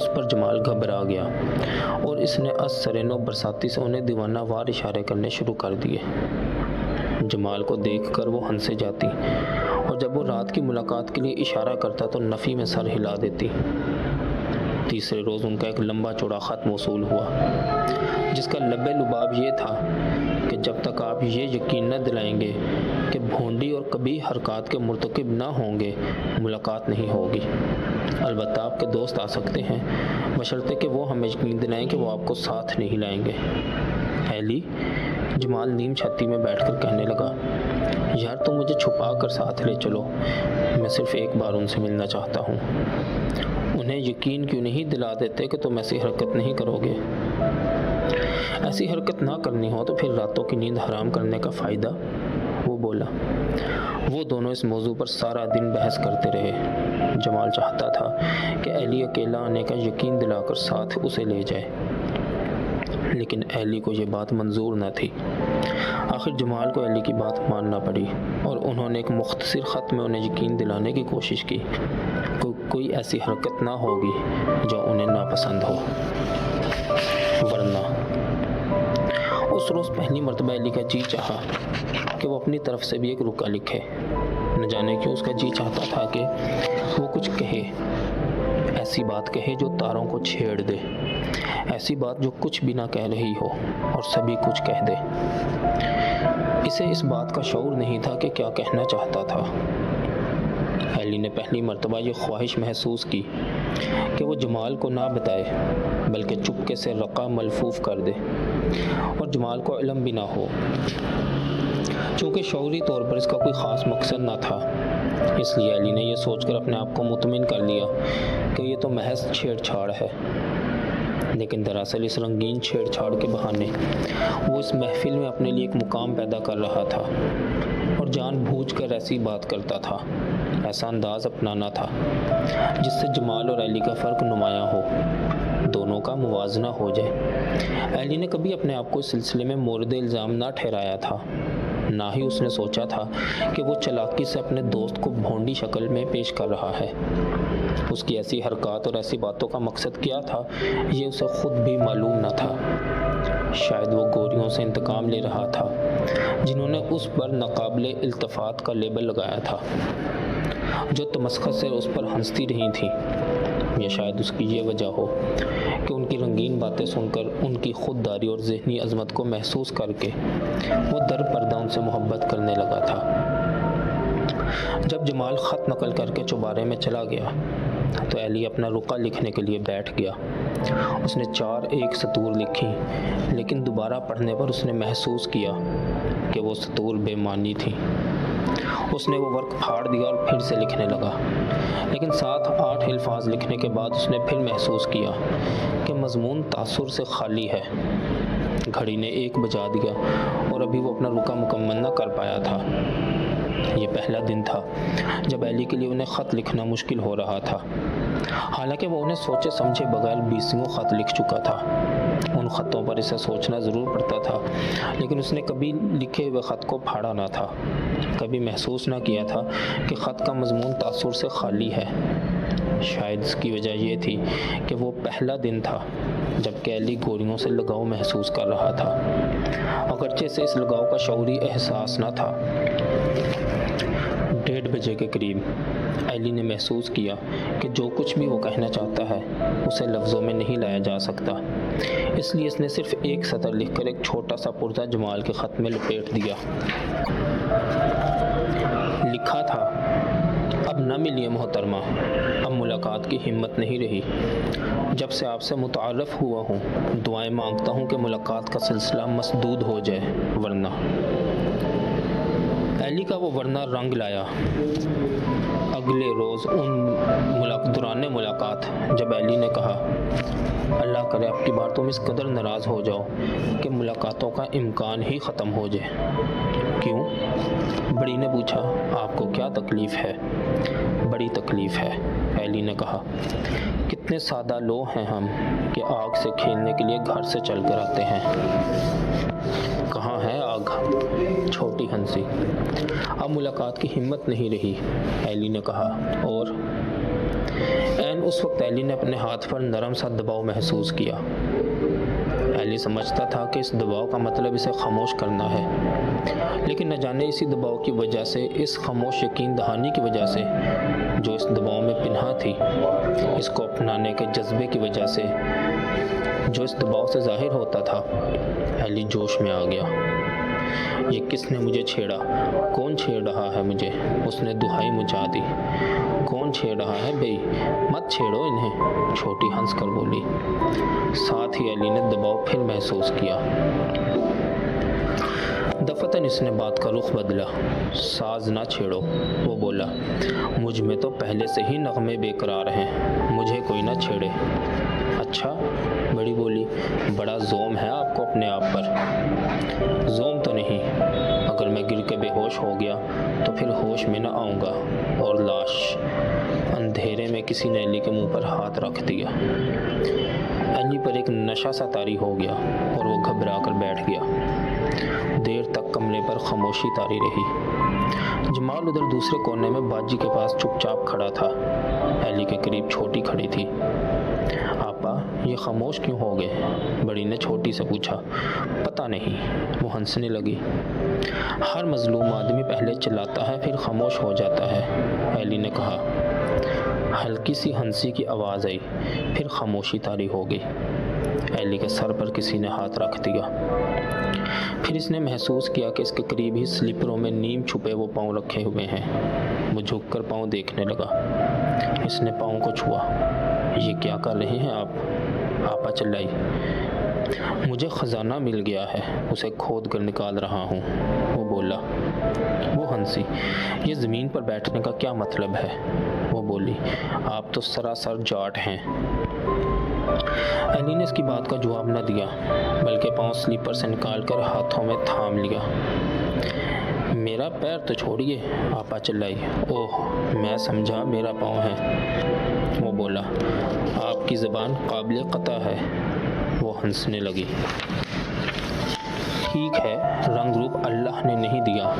اس پر جمال گھبرا گیا اور اس نے از سرنو برساتی سے انہیں دیوانہ وار اشارے کرنے شروع کر دیے۔ جمال کو دیکھ کر وہ ہنسے جاتی اور جب وہ رات کی ملاقات کے لیے اشارہ کرتا تو نفی میں سر ہلا دیتی۔ تیسرے روز ان کا ایک لمبا چوڑا خط موصول ہوا جس کا لب لباب یہ تھا کہ جب تک آپ یہ یقین نہ دلائیں گے کہ بھونڈی اور کبھی حرکات کے مرتکب نہ ہوں گے، ملاقات نہیں ہوگی۔ البتہ آپ کے دوست آ سکتے ہیں بشرطے کہ وہ ہمیں یقین دلائیں کہ وہ آپ کو ساتھ نہیں لائیں گے۔ ایلی، جمال نیم چھتی میں بیٹھ کر کہنے لگا، یار تم مجھے چھپا کر ساتھ لے چلو، میں صرف ایک بار ان سے ملنا چاہتا ہوں۔ انہیں یقین کیوں نہیں دلا دیتے کہ تم ایسی حرکت نہیں کرو گے؟ ایسی حرکت نہ کرنی ہو تو پھر راتوں کی نیند حرام کرنے کا فائدہ؟ وہ بولا۔ وہ دونوں اس موضوع پر سارا دن بحث کرتے رہے۔ جمال چاہتا تھا کہ ایلی اکیلا آنے کا یقین دلا کر ساتھ اسے لے جائے، لیکن ایلی کو یہ بات منظور نہ تھی۔ آخر جمال کو ایلی کی بات ماننا پڑی اور انہوں نے ایک مختصر خط میں انہیں یقین دلانے کی کوشش کی کوئی ایسی حرکت نہ ہوگی جو انہیں ناپسند ہو، ورنہ اس روز پہلی مرتبہ ایلی کا جی چاہا کہ وہ اپنی طرف سے بھی ایک رکا لکھے۔ نہ جانے کیوں اس کا جی چاہتا تھا کہ وہ کچھ کہے، ایسی بات کہے جو تاروں کو چھیڑ دے، ایسی بات جو کچھ بھی نہ کہہ رہی ہو اور سبھی کچھ کہہ دے۔ اسے اس بات کا شعور نہیں تھا کہ کیا کہنا چاہتا تھا۔ ایلی نے پہلی مرتبہ یہ خواہش محسوس کی کہ وہ جمال کو نہ بتائے بلکہ چپکے سے رقع ملفوف کر دے اور جمال کو علم بھی نہ ہو۔ چونکہ شعوری طور پر اس کا کوئی خاص مقصد نہ تھا، اس لیے ایلی نے یہ سوچ کر اپنے آپ کو مطمئن کر لیا کہ یہ تو محض چھیڑ چھاڑ ہے۔ لیکن دراصل اس رنگین چھیڑ چھاڑ کے بہانے وہ اس محفل میں اپنے لیے ایک مقام پیدا کر رہا تھا اور جان بوجھ کر ایسی بات کرتا تھا، ایسا انداز اپنانا تھا جس سے جمال اور ایلی کا فرق نمایاں ہو، دونوں کا موازنہ ہو جائے۔ ایلی نے کبھی اپنے آپ کو اس سلسلے میں مورد الزام نہ ٹھہرایا تھا، نہ ہی اس نے سوچا تھا کہ وہ چلاکی سے اپنے دوست کو بھونڈی شکل میں پیش کر رہا ہے۔ اس کی ایسی حرکات اور ایسی باتوں کا مقصد کیا تھا یہ اسے خود بھی معلوم نہ تھا۔ شاید وہ گوریوں سے انتقام لے رہا تھا جنہوں نے اس پر ناقابل التفات کا لیبل لگایا تھا، جو تمسخر سے اس پر ہنستی رہی تھیں، یا شاید اس کی یہ وجہ ہو کہ ان کی رنگین باتیں سن کر ان کی خودداری اور ذہنی عظمت کو محسوس کر کے وہ در پردہ ان سے محبت کرنے لگا تھا۔ جب جمال خط نقل کر کے چوبارے میں چلا گیا تو ایلی اپنا رقعہ لکھنے کے لیے بیٹھ گیا۔ اس نے 4 ایک سطور لکھی، لیکن دوبارہ پڑھنے پر اس نے محسوس کیا کہ وہ سطور بے معنی تھی۔ اس نے وہ ورق پھاڑ دیا اور پھر سے لکھنے لگا، لیکن 7-8 الفاظ لکھنے کے بعد اس نے پھر محسوس کیا کہ مضمون تاثر سے خالی ہے۔ گھڑی نے 1 بجا دیا اور ابھی وہ اپنا رقعہ مکمل نہ کر پایا تھا۔ یہ پہلا دن تھا جب ایلی کے لیے انہیں خط لکھنا مشکل ہو رہا تھا، حالانکہ وہ انہیں سوچے سمجھے بغیر 20 خط لکھ چکا تھا۔ ان خطوں پر اسے سوچنا ضرور پڑتا تھا، لیکن اس نے کبھی لکھے ہوئے خط کو پھاڑا نہ تھا، کبھی محسوس نہ کیا تھا کہ خط کا مضمون تاثر سے خالی ہے۔ شاید اس کی وجہ یہ تھی کہ وہ پہلا دن تھا جب ایلی گوریوں سے لگاؤ محسوس کر رہا تھا، اگرچہ اسے اس لگاؤ کا شعوری احساس نہ تھا۔ 1:30 بجے کے قریب ایلی نے محسوس کیا کہ جو کچھ بھی وہ کہنا چاہتا ہے اسے لفظوں میں نہیں لایا جا سکتا، اس لیے اس نے صرف 1 سطر لکھ کر ایک چھوٹا سا پرزہ جمال کے خط میں لپیٹ دیا۔ لکھا تھا، اب نہ ملیے محترمہ، اب ملاقات کی ہمت نہیں رہی۔ جب سے آپ سے متعارف ہوا ہوں دعائیں مانگتا ہوں کہ ملاقات کا سلسلہ مسدود ہو جائے، ورنہ۔ ایلی کا وہ ورنہ رنگ لایا۔ اگلے روز دوران ملاقات جب ایلی نے کہا، اللہ کرے اب کی بار تم اس قدر ناراض ہو جاؤ کہ ملاقاتوں کا امکان ہی ختم ہو جائے۔ کیوں؟ بڑی نے پوچھا، آپ کو کیا تکلیف ہے؟ بڑی تکلیف ہے، ایلی نے کہا۔ کتنے سادہ لوگ ہیں ہم کہ آگ سے کھیلنے کے لیے گھر سے چل کر آتے ہیں۔ کہاں ہے آگ؟ چھوٹی ہنسی۔ اب ملاقات کی ہمت نہیں رہی، ایلی نے کہا، اور عین لیکن اس وقت ایلی نے اپنے ہاتھ پر نرم سا دباؤ محسوس کیا۔ ایلی سمجھتا تھا کہ اس دباؤ کا مطلب اسے خاموش کرنا ہے، لیکن نہ جانے اسی دباؤ کی وجہ سے، اس خاموش یقین دہانی کی وجہ سے جو اس دباؤ میں پنہاں تھی، اس کو اپنانے کے جذبے کی وجہ سے جو اس دباؤ سے ظاہر ہوتا تھا، ایلی جوش میں آ گیا۔ یہ کس نے مجھے چھیڑا؟ کون چھیڑ رہا ہے مجھے؟ اس نے دہائی مچا دی۔ کون چھیڑ رہا ہے بھئی؟ مت چھیڑو انہیں، چھوٹی ہنس کر بولی۔ ساتھ ہی ایلی نے دباؤ پھر محسوس کیا۔ دفعتاً اس نے بات کا رخ بدلا۔ ساز نہ چھیڑو، وہ بولا۔ مجھ میں تو پہلے سے ہی نغمے بے قرار ہیں، مجھے کوئی نہ چھیڑے۔ اچھا، بڑی بولی، بڑا زوم ہے آپ کو اپنے آپ پر۔ زوم تو نہیں، اگر میں گر کے بے ہوش ہو گیا تو پھر ہوش میں نہ آؤں گا۔ اور لاش۔ اندھیرے میں کسی نے ایلی کے منہ پر ہاتھ رکھ دیا۔ ایلی پر ایک نشہ سا طاری ہو گیا اور وہ گھبرا کر بیٹھ گیا۔ دیر تک کمرے پر خاموشی طاری رہی۔ جمال ادھر دوسرے کونے میں باجی کے پاس چپ چاپ کھڑا تھا۔ ایلی کے قریب چھوٹی کھڑی تھی۔ آپا، یہ خاموش کیوں ہو گئے؟ بڑی نے چھوٹی سے پوچھا۔ پتہ نہیں، وہ ہنسنے لگی۔ ہر مظلوم آدمی پہلے چلاتا ہے پھر خاموش ہو جاتا ہے، ایلی نے کہا۔ ہلکی سی ہنسی کی آواز آئی، پھر خاموشی طاری ہو گئی۔ ایلی کے سر پر کسی نے ہاتھ رکھ دیا۔ پھر اس نے محسوس کیا کہ اس کے قریب ہی سلیپروں میں نیم چھپے وہ پاؤں رکھے ہوئے ہیں۔ وہ جھک کر پاؤں دیکھنے لگا۔ اس نے پاؤں کو چھوا۔ یہ کیا کر رہے ہیں آپ؟ آپا چلائی۔ مجھے خزانہ مل گیا ہے، اسے کھود کر نکال رہا ہوں، وہ بولا۔ وہ ہنسی۔ یہ زمین پر بیٹھنے کا کیا مطلب ہے؟ وہ بولی۔ آپ تو سراسر جاٹ ہیں۔ ایلی نے اس کی بات کا جواب نہ دیا، بلکہ پاؤں سلیپر سے نکال کر ہاتھوں میں تھام لیا۔ میرا پیر تو چھوڑیے، آپا چلائی۔ اوہ، میں سمجھا میرا پاؤں ہے، وہ بولا۔ آپ کی زبان قابل قطع ہے، وہ ہنسنے لگی۔ ٹھیک ہے، رنگ روپ اللہ نے نہیں دیا،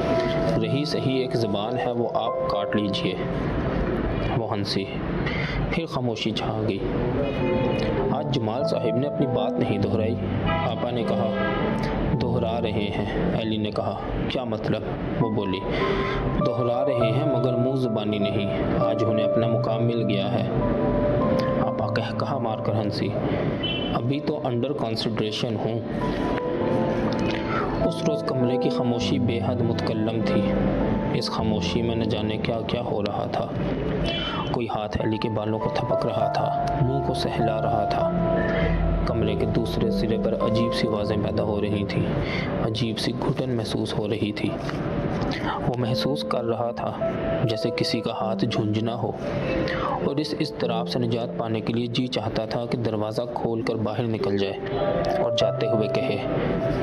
رہی صحیح ایک زبان ہے، وہ آپ کاٹ لیجئے، وہ ہنسی۔ پھر خاموشی چھا گئی۔ آج جمال صاحب نے اپنی بات نہیں دہرائی، آپا نے کہا۔ دہرا رہے ہیں، ایلی نے کہا۔ کیا مطلب؟ وہ بولی۔ دہرا رہے ہیں مگر منہ زبانی نہیں، آج انہیں اپنا مقام مل گیا ہے۔ آپا کہا مار کر ہنسی۔ ابھی تو انڈر کنسیڈریشن ہوں۔ اس روز کمرے کی خاموشی بے حد متکلم تھی۔ اس خاموشی میں نہ جانے کیا کیا ہو رہا تھا۔ کوئی ہاتھ ایلی کے بالوں کو تھپک رہا تھا، منہ کو سہلا رہا تھا۔ کمرے کے دوسرے سرے پر عجیب سی آوازیں پیدا ہو رہی تھیں، عجیب سی گھٹن محسوس ہو رہی تھی۔ وہ محسوس کر رہا تھا جیسے کسی کا ہاتھ جھنجھنا ہو، اور اس اضطراب سے نجات پانے کے لیے جی چاہتا تھا کہ دروازہ کھول کر باہر نکل جائے اور جاتے ہوئے کہے،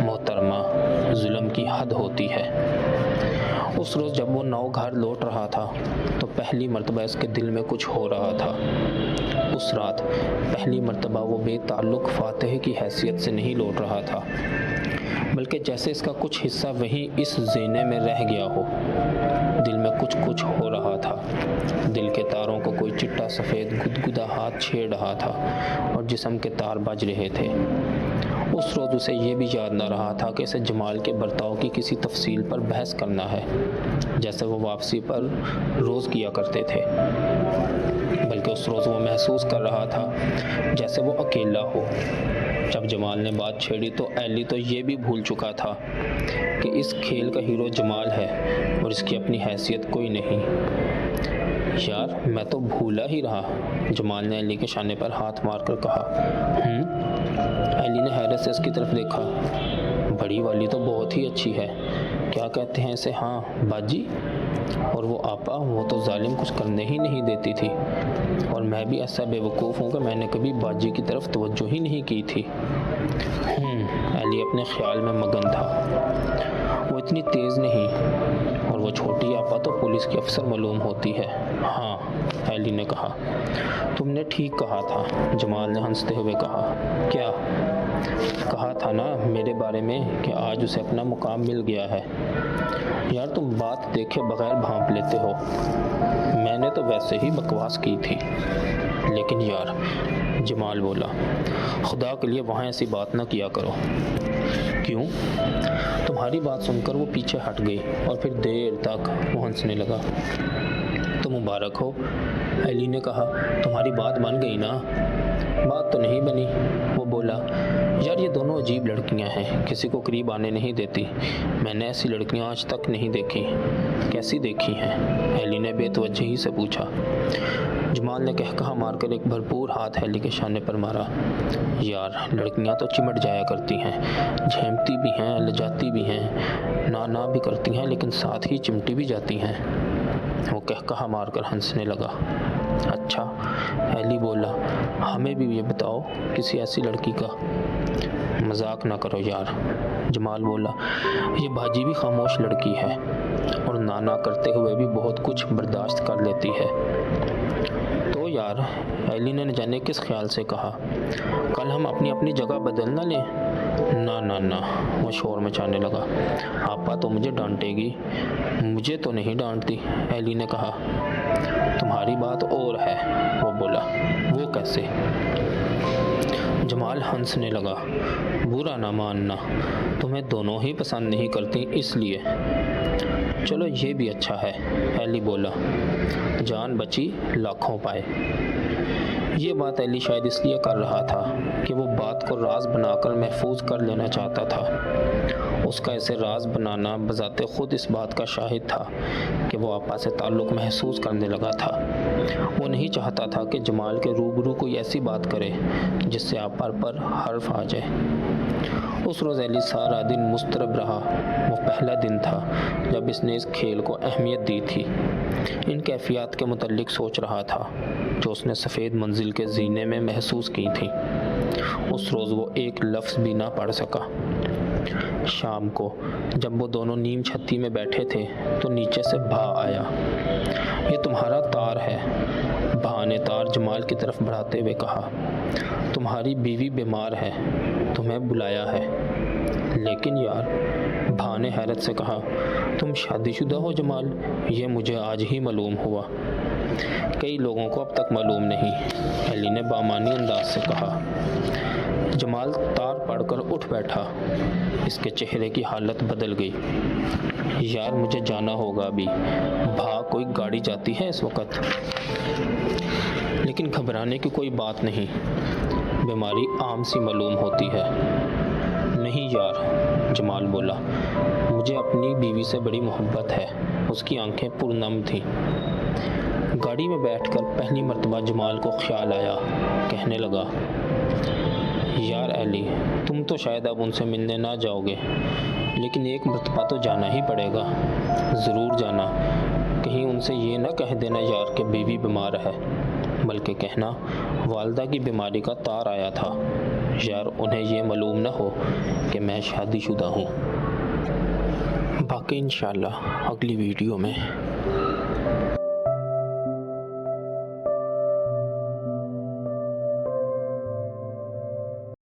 محترمہ، ظلم کی حد ہوتی ہے۔ اس روز جب وہ نو گھر لوٹ رہا تھا تو پہلی مرتبہ اس کے دل میں کچھ ہو رہا تھا۔ اس رات پہلی مرتبہ وہ بے تعلق فاتح کی حیثیت سے نہیں لوٹ رہا تھا، بلکہ جیسے اس کا کچھ حصہ وہیں اس زینے میں رہ گیا ہو۔ دل میں کچھ ہو رہا تھا، دل کے تاروں کو کوئی چٹا سفید گدگدہ ہاتھ چھیڑ رہا تھا اور جسم کے تار بج رہے تھے۔ اس روز اسے یہ بھی یاد نہ رہا تھا کہ اسے جمال کے برتاؤ کی کسی تفصیل پر بحث کرنا ہے، جیسے وہ واپسی پر روز کیا کرتے تھے، بلکہ اس روز وہ محسوس کر رہا تھا جیسے وہ اکیلا ہو۔ جب جمال نے بات چھیڑی تو ایلی تو یہ بھی بھول چکا تھا کہ اس کھیل کا ہیرو جمال ہے اور اس کی اپنی حیثیت کوئی نہیں۔ یار، میں تو بھولا ہی رہا، جمال نے ایلی کے شانے پر ہاتھ مار کر کہا۔ ایلی نے حیرت سے اس کی طرف دیکھا۔ بڑی والی تو بہت ہی اچھی ہے، کیا کہتے ہیں اسے؟ ہاں، باجی۔ اور وہ آپا، وہ تو ظالم کچھ کرنے ہی نہیں دیتی تھی، اور میں بھی ایسا بے وقوف ہوں کہ میں نے کبھی باجی کی طرف توجہ ہی نہیں کی تھی۔ ایلی اپنے خیال میں مگن تھا۔ وہ اتنی تیز نہیں، اور وہ چھوٹی آپا تو پولیس کی افسر معلوم ہوتی ہے۔ ہاں، ایلی نے کہا۔ تم نے ٹھیک کہا تھا، جمال نے ہنستے ہوئے کہا۔ کیا؟ کہا تھا نا میرے بارے میں کہ آج اسے اپنا مقام مل گیا ہے۔ یار تم بات دیکھے بغیر بھانپ لیتے ہو، میں نے تو ویسے ہی بکواس کی تھی۔ لیکن یار، جمال بولا، خدا کے لیے وہاں ایسی بات نہ کیا کرو۔ کیوں؟ تمہاری بات سن کر وہ پیچھے ہٹ گئی اور پھر دیر تک وہ ہنسنے لگا۔ تو مبارک ہو، ایلی نے کہا، تمہاری بات بن گئی نا؟ بات تو نہیں بنی، وہ بولا۔ یار یہ دونوں عجیب لڑکیاں ہیں، کسی کو قریب آنے نہیں دیتی۔ میں نے ایسی لڑکیاں آج تک نہیں دیکھی۔ کیسی دیکھی ہیں؟ ایلی نے بے توجہی سے پوچھا۔ جمال نے کہا مار کر ایک بھرپور ہاتھ ایلی کے شانے پر مارا۔ یار لڑکیاں تو چمٹ جایا کرتی ہیں، جھیمتی بھی ہیں، لجاتی بھی ہیں، نا بھی کرتی ہیں، لیکن ساتھ ہی چمٹی بھی جاتی ہیں۔ وہ کہا مار کر ہنسنے لگا۔ اچھا، ایلی بولا، ہمیں بھی یہ بتاؤ کسی ایسی لڑکی کا۔ مذاق نہ کرو یار، جمال بولا، یہ باجی بھی خاموش لڑکی ہے اور نانا کرتے ہوئے بھی بہت کچھ برداشت کر لیتی ہے۔ تو یار، ایلی نے نہ جانے کس خیال سے کہا، کل ہم اپنی جگہ بدل نہ لیں؟ نہ، وہ شور مچانے لگا۔ آپا تو مجھے ڈانٹے گی۔ مجھے تو نہیں ڈانٹتی، ایلی نے کہا۔ تمہاری بات اور ہے، وہ بولا۔ وہ کیسے؟ جمال ہنسنے لگا۔ برا نہ ماننا، تمہیں دونوں ہی پسند نہیں کرتی اس لیے۔ چلو یہ بھی اچھا ہے، ایلی بولا۔ جان بچی لاکھوں پائے۔ یہ بات ایلی شاید اس لیے کر رہا تھا کہ وہ بات کو راز بنا کر محفوظ کر لینا چاہتا تھا۔ اس کا اسے راز بنانا بذات خود اس بات کا شاہد تھا کہ وہ آپا سے تعلق محسوس کرنے لگا تھا۔ وہ نہیں چاہتا تھا کہ جمال کے روبرو کوئی ایسی بات کرے جس سے آپا پر حرف آ جائے۔ اس روز ایلی سارا دن مضطرب رہا۔ وہ پہلا دن تھا جب اس نے اس کھیل کو اہمیت دی تھی۔ ان کیفیات کے متعلق سوچ رہا تھا جو اس نے سفید منزل کے زینے میں محسوس کی تھی۔ اس روز وہ ایک لفظ بھی نہ پڑھ سکا۔ شام کو جب وہ دونوں نیم چھتی میں بیٹھے تھے تو نیچے سے بھا آیا۔ یہ تمہارا تار ہے، بھا نے تار جمال کی طرف بڑھاتے ہوئے کہا۔ تمہاری بیوی بیمار ہے، تمہیں بلایا ہے۔ لیکن یار، بھا نے حیرت سے کہا، تم شادی شدہ ہو جمال؟ یہ مجھے آج ہی معلوم ہوا۔ کئی لوگوں کو اب تک معلوم نہیں، ایلی نے بامانی انداز سے کہا۔ جمال تار پڑھ کر اٹھ بیٹھا۔ اس کے چہرے کی حالت بدل گئی۔ یار مجھے جانا ہوگا ابھی۔ بھا کوئی گاڑی جاتی ہے اس وقت؟ لیکن گھبرانے کی کوئی بات نہیں، بیماری عام سی معلوم ہوتی ہے۔ نہیں یار، جمال بولا، مجھے اپنی بیوی سے بڑی محبت ہے۔ اس کی آنکھیں پرنم تھیں۔ گاڑی میں بیٹھ کر پہلی مرتبہ جمال کو خیال آیا۔ کہنے لگا، یار ایلی، تم تو شاید اب ان سے ملنے نہ جاؤ گے، لیکن ایک مرتبہ تو جانا ہی پڑے گا۔ ضرور جانا۔ کہیں ان سے یہ نہ کہہ دینا یار کہ بیوی بیمار ہے، بلکہ کہنا والدہ کی بیماری کا تار آیا تھا۔ یار انہیں یہ معلوم نہ ہو کہ میں شادی شدہ ہوں۔ باقی انشاءاللہ اگلی ویڈیو میں۔